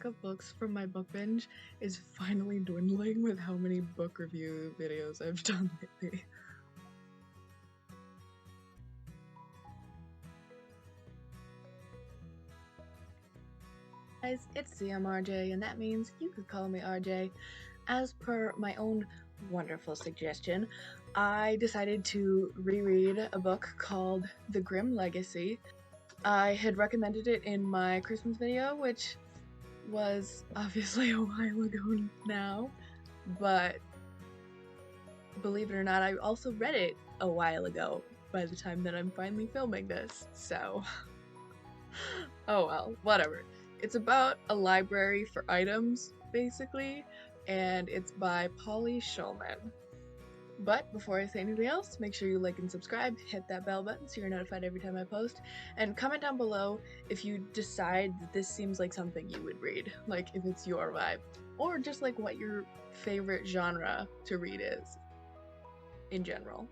stack of books from my book binge is finally dwindling with how many book review videos I've done lately. Guys, it's CMRJ, and that means you could call me RJ. As per my own wonderful suggestion, I decided to reread a book called The Grimm Legacy. I had recommended it in my Christmas video, which was obviously a while ago now, but believe it or not, I also read it a while ago by the time that I'm finally filming this, so oh well, whatever. It's about a library for items, basically, and it's by Polly Shulman. But before I say anything else, make sure you like and subscribe, hit that bell button so you're notified every time I post, and comment down below if you decide that this seems like something you would read, like if it's your vibe, or just like what your favorite genre to read is, in general.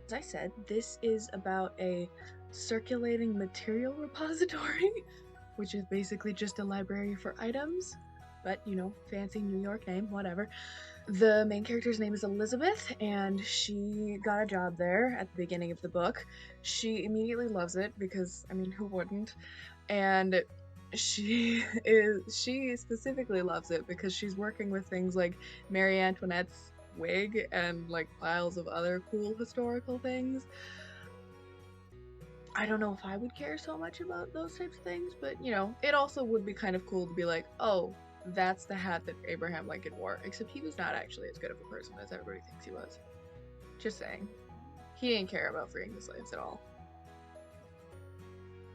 As I said, this is about a circulating material repository, which is basically just a library for items, but you know, fancy New York name, whatever. The main character's name is Elizabeth, and she got a job there at the beginning of the book. She immediately loves it because, I mean, who wouldn't? And she specifically loves it because she's working with things like Marie Antoinette's wig and like piles of other cool historical things. I don't know if I would care so much about those types of things, but you know, it also would be kind of cool to be like, oh, that's the hat that Abraham Lincoln wore, except he was not actually as good of a person as everybody thinks he was. Just saying. He didn't care about freeing the slaves at all.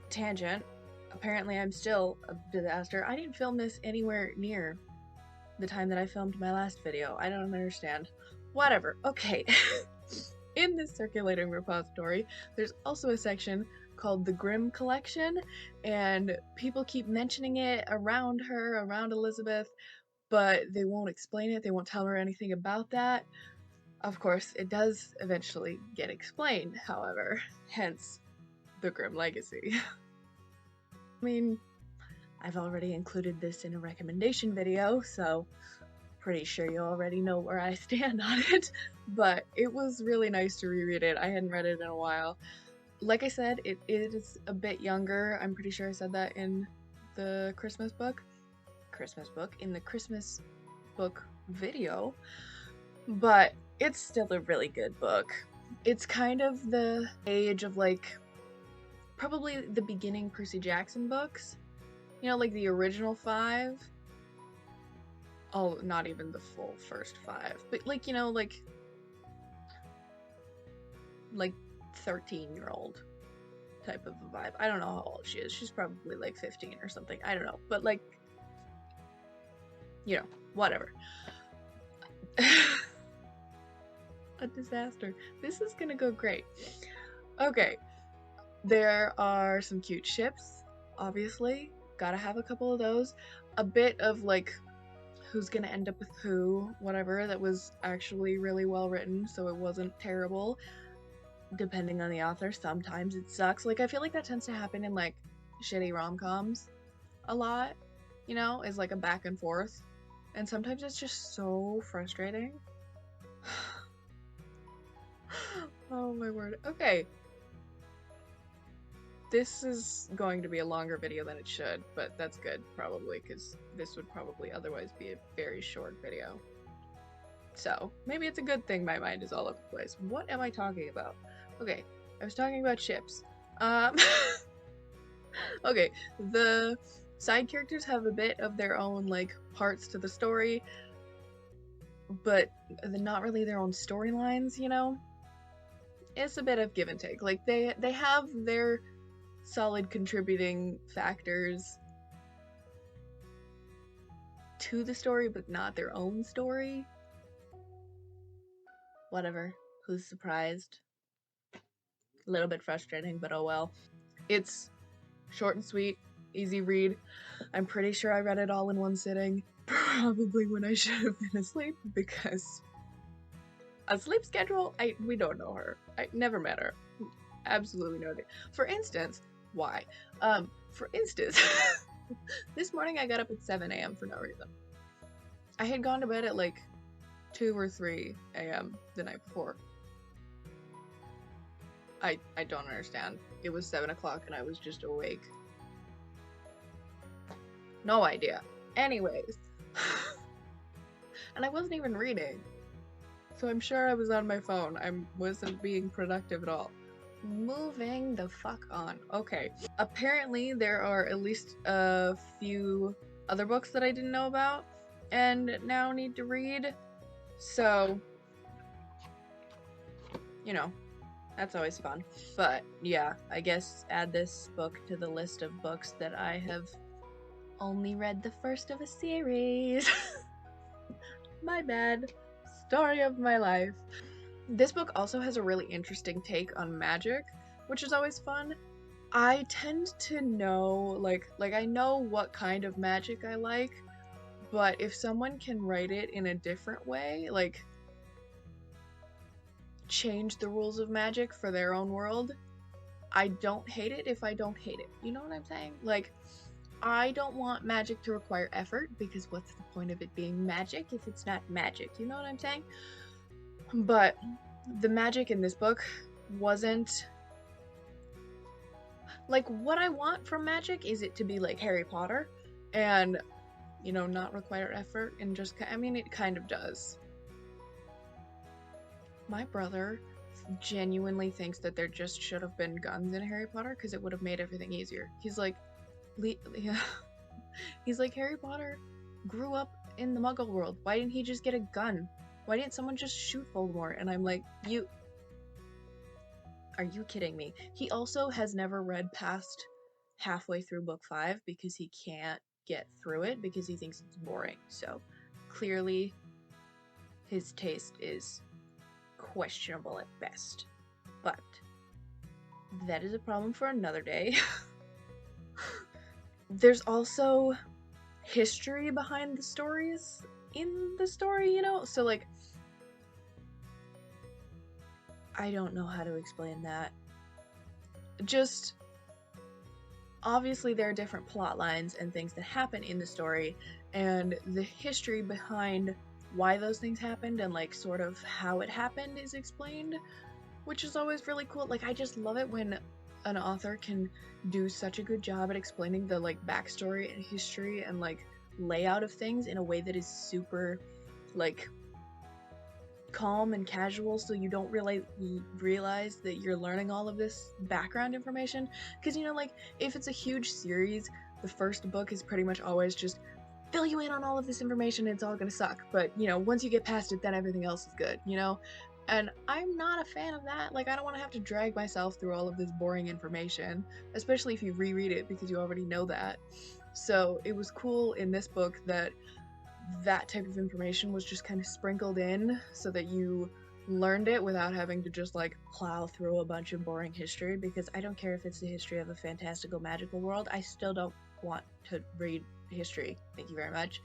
Tangent. Apparently I'm still a disaster. I didn't film this anywhere near the time that I filmed my last video. I don't understand. Whatever. Okay. In this circulating repository, there's also a section called the Grimm collection, and people keep mentioning it around her, around Elizabeth, but they won't explain it. They won't tell her anything about that. Of course, it does eventually get explained, however, hence the Grimm Legacy. I mean, I've already included this in a recommendation video, so pretty sure you already know where I stand on it, but it was really nice to reread it. I hadn't read it in a while. Like I said, it is a bit younger. I'm pretty sure I said that in the Christmas book, in the Christmas book video, but it's still a really good book. It's kind of the age of like, probably the beginning Percy Jackson books, you know, like the original 5. Oh, not even the full first 5, but like, you know, like 13-year-old type of a vibe. I don't know how old she is. She's probably like 15 or something. I don't know, but like, you know, whatever. A disaster. This is gonna go great. Okay, there are some cute ships, obviously. Gotta have a couple of those. A bit of like who's gonna end up with who, whatever, that was actually really well written, so it wasn't terrible. Depending on the author, sometimes it sucks. Like, I feel like that tends to happen in like shitty rom-coms a lot, you know, is like a back and forth, and sometimes it's just so frustrating. Oh my word. Okay, this is going to be a longer video than it should, but that's good, probably, because this would probably otherwise be a very short video. So, maybe it's a good thing my mind is all over the place. What am I talking about? Okay, I was talking about ships. Okay, the side characters have a bit of their own, like, parts to the story, but they're not really their own storylines, you know? It's a bit of give and take. Like, they have their solid contributing factors to the story, but not their own story. Whatever. Who's surprised? A little bit frustrating, but oh well. It's short and sweet, easy read. I'm pretty sure I read it all in one sitting. Probably when I should have been asleep, because a sleep schedule? We don't know her. I never met her. Absolutely no idea. For instance, why? For instance, This morning I got up at 7 a.m. for no reason. I had gone to bed at like 2 or 3 a.m. the night before. I don't understand. It was 7 o'clock and I was just awake. No idea. Anyways. And I wasn't even reading. So I'm sure I was on my phone. I wasn't being productive at all. Moving the fuck on. Okay. Apparently there are at least a few other books that I didn't know about and now need to read. So, you know, that's always fun. But yeah, I guess add this book to the list of books that I have only read the first of a series. My bad. Story of my life. This book also has a really interesting take on magic, which is always fun. I tend to know, like I know what kind of magic I like, but if someone can write it in a different way, like change the rules of magic for their own world, I don't hate it if I don't hate it. You know what I'm saying? Like, I don't want magic to require effort, because what's the point of it being magic if it's not magic? You know what I'm saying? But the magic in this book wasn't like what I want from magic. Is it to be like Harry Potter and, you know, not require effort and just, I mean, it kind of does. My brother genuinely thinks that there just should have been guns in Harry Potter because it would have made everything easier. He's like, he's like, Harry Potter grew up in the Muggle world. Why didn't he just get a gun? Why didn't someone just shoot Voldemort? And I'm like, are you kidding me? He also has never read past halfway through book 5 because he can't get through it because he thinks it's boring. So clearly his taste is questionable at best. But that is a problem for another day. There's also history behind the stories in the story, you know? So, like, I don't know how to explain that. Just, obviously there are different plot lines and things that happen in the story, and the history behind why those things happened and, like, sort of how it happened is explained, which is always really cool. Like, I just love it when an author can do such a good job at explaining the, like, backstory and history and, like, layout of things in a way that is super, like, calm and casual, so you don't really realize that you're learning all of this background information. Because, you know, like, if it's a huge series, the first book is pretty much always just fill you in on all of this information and it's all gonna suck. But, you know, once you get past it, then everything else is good, you know? And I'm not a fan of that. Like, I don't want to have to drag myself through all of this boring information, especially if you reread it because you already know that. So it was cool in this book that that type of information was just kind of sprinkled in so that you learned it without having to just, like, plow through a bunch of boring history, because I don't care if it's the history of a fantastical magical world, I still don't want to read history. Thank you very much.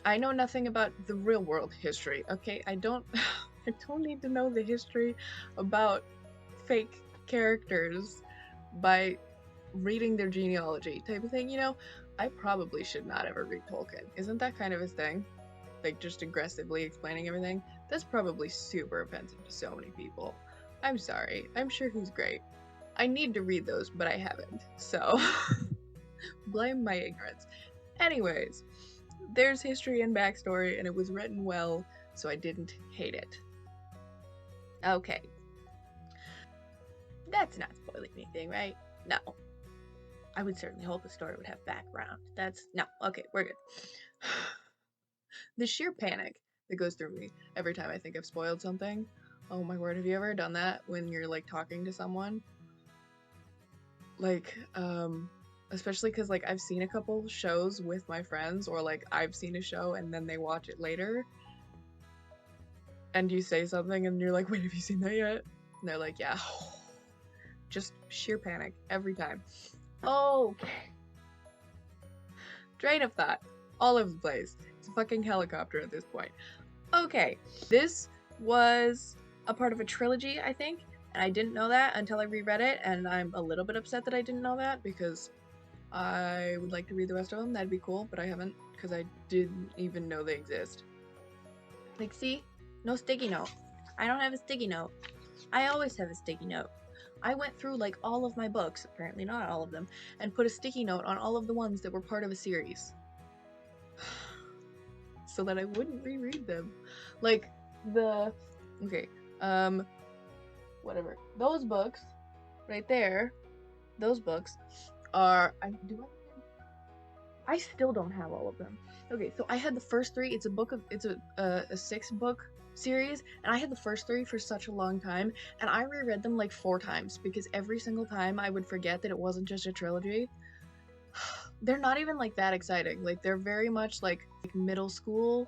I know nothing about the real world history, okay? I don't need to know the history about fake characters by reading their genealogy type of thing, you know? I probably should not ever read Tolkien. Isn't that kind of his thing? Like, just aggressively explaining everything? That's probably super offensive to so many people. I'm sorry. I'm sure he's great. I need to read those, but I haven't, so blame my ignorance. Anyways, there's history and backstory, and it was written well, so I didn't hate it. Okay. That's not spoiling anything, right? No. I would certainly hope a story would have background. No. Okay, we're good. The sheer panic that goes through me every time I think I've spoiled something. Oh my word, have you ever done that when you're, like, talking to someone? Like, especially because, like, I've seen a couple shows with my friends, or, like, I've seen a show and then they watch it later, and you say something and you're like, wait, have you seen that yet? And they're like, yeah. Just sheer panic every time. Okay. Train of thought. All over the place. It's a fucking helicopter at this point. Okay. This was a part of a trilogy, I think, and I didn't know that until I reread it, and I'm a little bit upset that I didn't know that, because I would like to read the rest of them. That'd be cool, but I haven't because I didn't even know they exist. Like, see? No sticky note. I don't have a sticky note. I always have a sticky note. I went through like all of my books, apparently not all of them, and put a sticky note on all of the ones that were part of a series. So that I wouldn't reread them. Like, okay, whatever. Those books, right there, those books are, I still don't have all of them. Okay, so I had the first three. It's a 6-book series, and I had the first 3 for such a long time, and I reread them like 4 times because every single time I would forget that it wasn't just a trilogy. They're not even like that exciting. Like, they're very much like middle school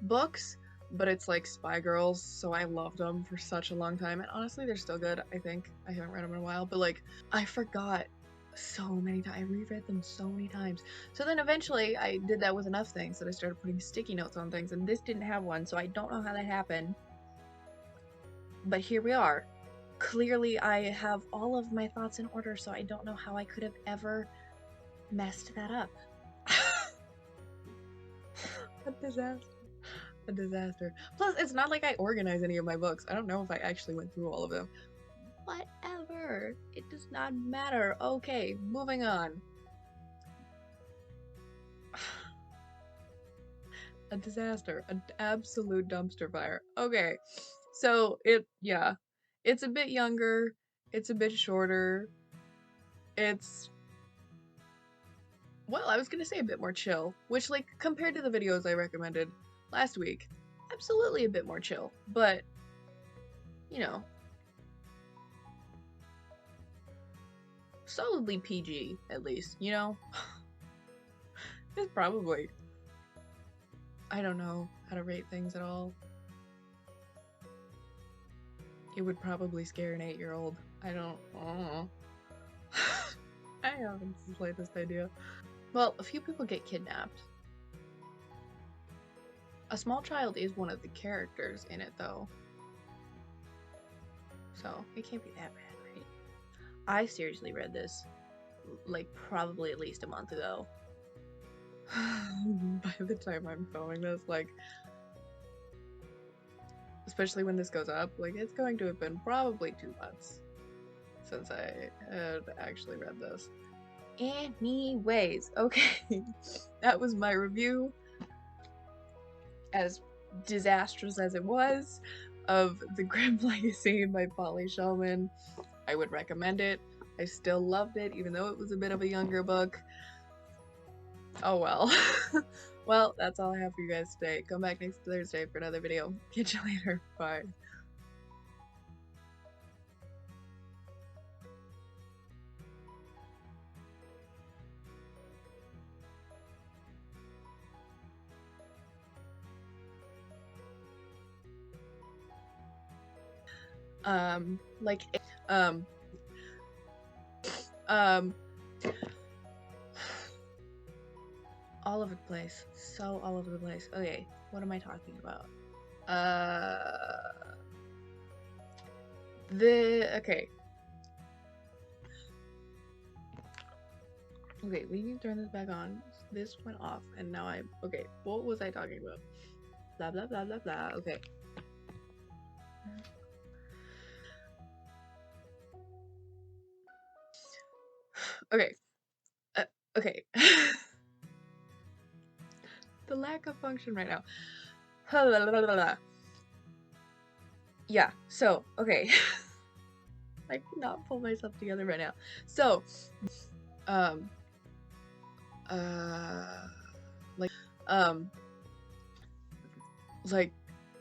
books, but it's like Spy Girls, so I loved them for such a long time, and honestly they're still good. I think I haven't read them in a while, but like I forgot so many times. I reread them so many times. So then eventually I did that with enough things that I started putting sticky notes on things, and this didn't have one, so I don't know how that happened, but here we are. Clearly I have all of my thoughts in order, so I don't know how I could have ever messed that up. A disaster. A disaster. Plus, it's not like I organize any of my books. I don't know if I actually went through all of them. Whatever. It does not matter. Okay, moving on. A disaster. An absolute dumpster fire. Okay, so it's a bit younger. It's a bit shorter. It's, well, I was gonna say a bit more chill, which, like, compared to the videos I recommended last week, absolutely a bit more chill, but, you know, solidly PG, at least, you know? It's probably, I don't know how to rate things at all. It would probably scare an 8-year-old. I don't know. I haven't the slightest idea. Well, a few people get kidnapped. A small child is one of the characters in it, though. So, it can't be that bad, right? I seriously read this, like, probably at least a month ago. By the time I'm filming this, like, especially when this goes up, like, it's going to have been probably 2 months since I had actually read this. Anyways, okay, that was my review, as disastrous as it was, of The Grimm Legacy by Polly Shulman. I would recommend it. I still loved it, even though it was a bit of a younger book. Oh well. Well, that's all I have for you guys today. Come back next Thursday for another video. Catch you later. Bye. Like, all over the place. So all over the place. Okay, what am I talking about? Okay. Okay, we need to turn this back on. This went off, and now okay, what was I talking about? Blah, blah, blah, blah, blah. Okay. Okay. Okay. The lack of function right now. Yeah, so, okay. I cannot pull myself together right now. So, like,